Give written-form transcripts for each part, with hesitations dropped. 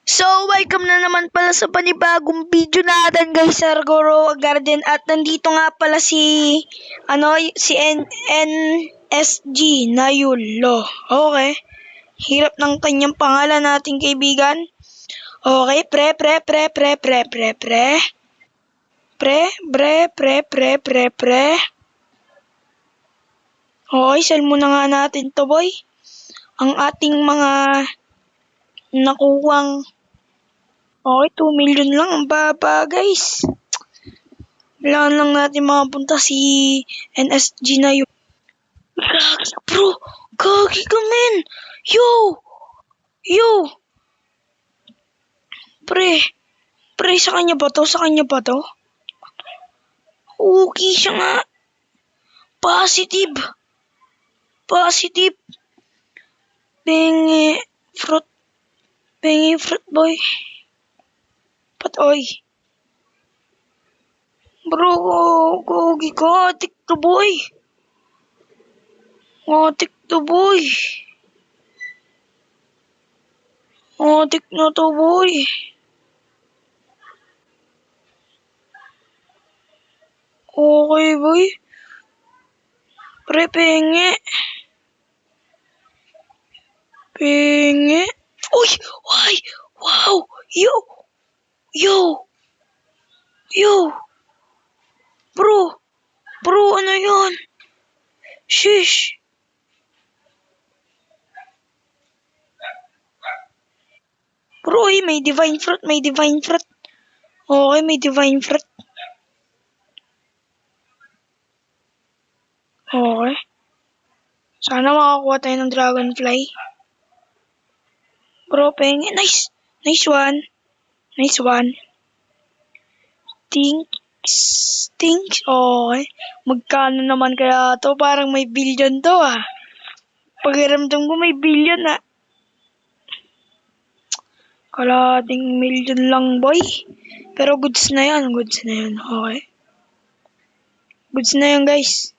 So, welcome na naman pala sa panibagong video natin guys sa Argoro Garden at nandito nga pala si NSG na Yulo. Okay. Hirap ng kanyang pangalan nating kaibigan. Okay, pre. Okay, sell muna nga natin to boy. Ang ating mga nakuwang. Okay, 2 million lang. Ang baba, guys. Kailangan lang natin makapunta si NSG na yun. Gagi, bro. Gagi ka, men. Yo. Pre, sa kanya ba to? Okay siya nga. Positive. Bengi fruit boy. Patoy. Bro, gogi ka. Atik to boy. Atik na to boy. Okay boy. Pre, penge. Uy! Why? Wow! Yo! Bro, ano yun? Shish! Bro, may divine fruit. Okay, may divine fruit. Okay. Sana makakuha tayo ng dragonfly. Bro, penge. Nice one. Stinks. Okay. Magkano naman kaya to? Parang may billion to ah. Pakiramdam ko may billion ah. Kalating million lang boy. Pero goods na yan. Okay. Goods na yan guys.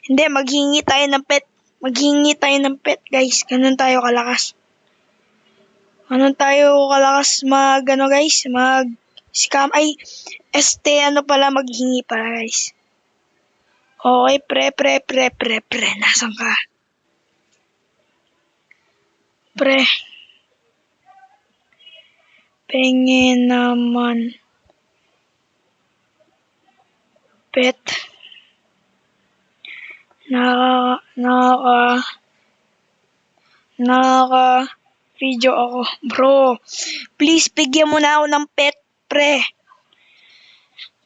Hindi, maghingi tayo ng pet guys. Ganun tayo kalakas mag-scam. Maghingi pala guys. Okay, pre. Nasaan ka? Pre. Pengen naman. Pet. Naka-video ako. Bro, please bigyan mo na ako ng pet, pre.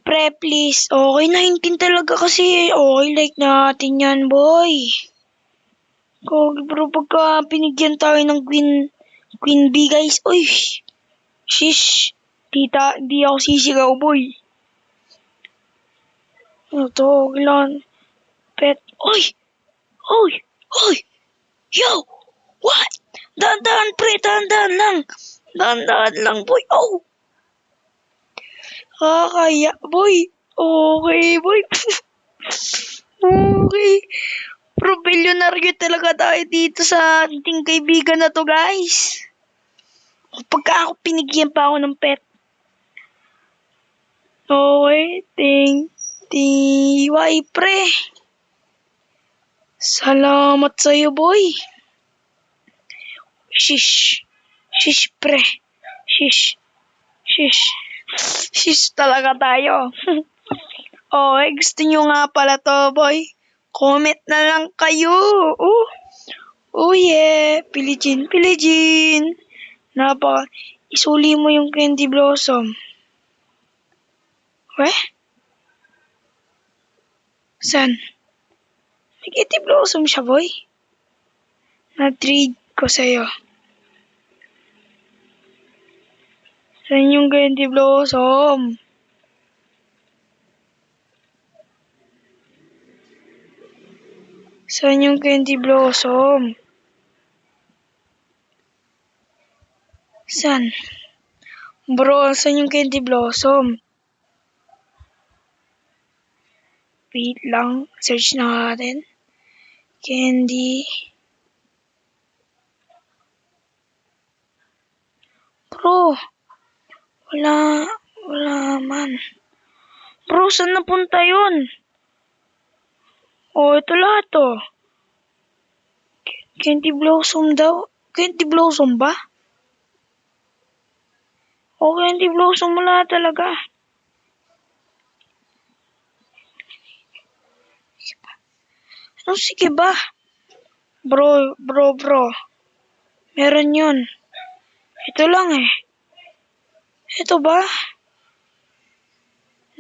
Pre, please. Okay, 19 talaga kasi. Okay, like natin yan, boy. Okay, bro, pagka pinigyan tayo ng Queen Bee, guys. Uy, shish. Di ako sisigaw, boy. Ito, kailangan. Pet. Uy! Yo! What? Dahan-dahan, pre. Dahan-dahan lang, boy. Oh! Kaya, boy. Okay, boy. Okay. Pro bilyonaryo talaga tayo dito sa ating kaibigan na to, guys. Pagka ako pinigyan pa ako ng pet. Okay, why, pre? Salamat sa'yo, boy. Shish, pre. Shish talaga tayo. Okay, gusto nyo nga pala to, boy. Comment na lang kayo. Oh yeah. Pilijin. Isuli mo yung candy blossom. San? May candy blossom siya, boy. Na-trade ko sa'yo. Saan yung candy blossom? Saan yung candy blossom? Saan? Bro, saan yung candy blossom? Wait lang, search na natin. Candy Bro, wala man. Bro, saan napunta yun? Oh, ito lahat oh. Candy Blossom daw. Candy Blossom ba? O Candy Blossom wala talaga. Ano sige ba? Bro. Meron yun. Ito lang eh. Ito ba?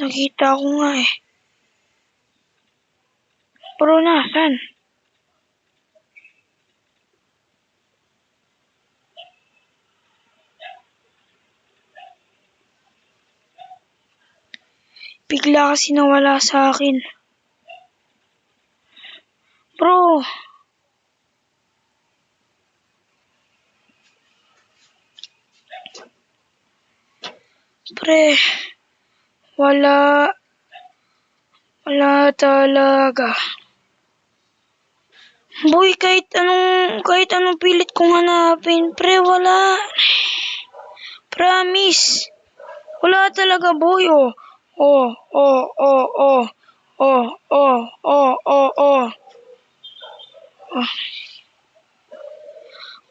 Nakita ko nga eh. Bro, nasan? Bigla kasi nawala sa akin. Bro. Pre. Wala talaga. Boy, kahit anong pilit kong hanapin, pre, wala. Promise. Wala talaga, boy, oh. Oh.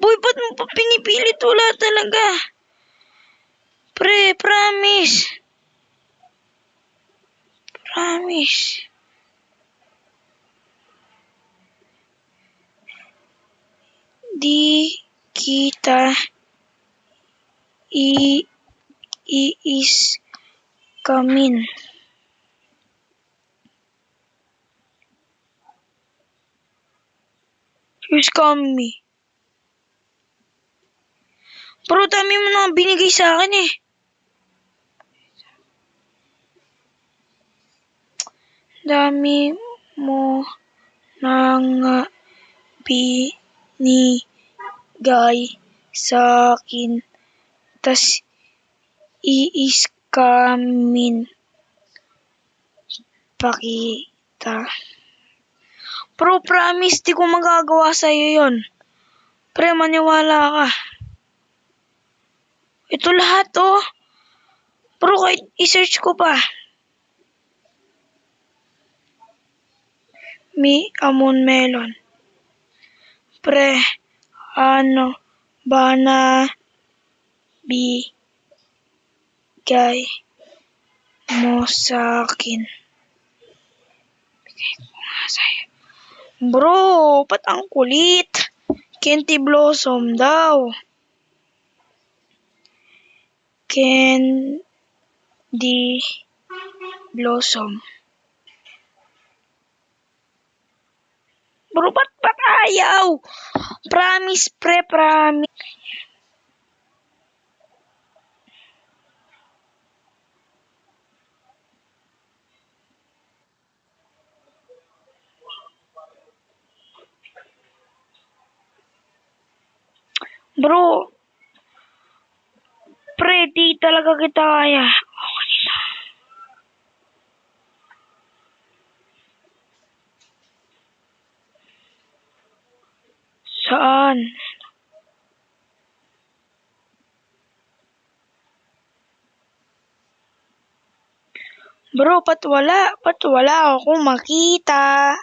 Boy, ba't mo pa pinipilit? Wala talaga. Pre, promise. Promise. Di kita iiskamin. You scam me. Bro, dami mo na binigay sa akin eh. Dami mo nang binigay sa akin. Tas iiskamin pakita. Bro, promise, di ko magagawa sa'yo yun. Pre, maniwala ka. Ito lahat, oh. Bro, kahit i-search ko pa. Mi Amon Melon. Pre, ano ba na bigay mo sa akin? Bigay ko nga sa'yo. Bro, ba't ang kulit? Candy Blossom daw. Candy Blossom. Bro, ba't ayaw? Promise, pre, promise. Bro, pre, di talaga kita kaya. Saan? Bro, ba't wala akong makita?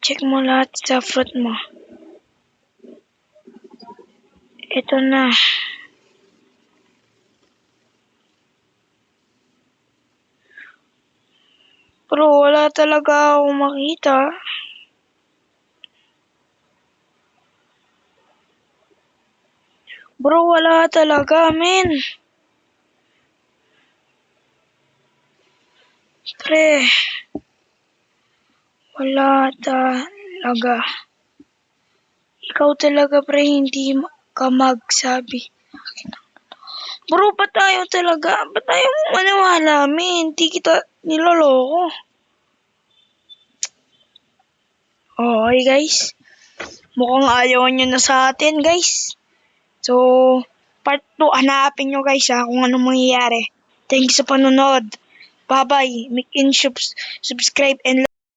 Check mo lahat sa fruit mo. Ito na. Bro, wala talaga akong makita. Bro, wala talaga, men. Pre, wala talaga. Ikaw talaga, pre, hindi ka magsabi. Bro, ba't tayo talaga? Ba't tayo maniwala, men? Hindi kita niloloko. Okay, guys. Mukhang ayaw nyo na sa atin, guys. So, part 2, hanapin nyo, guys, kung anong mangyayari. Thank you sa panonood. Bye-bye. Make in subscribe and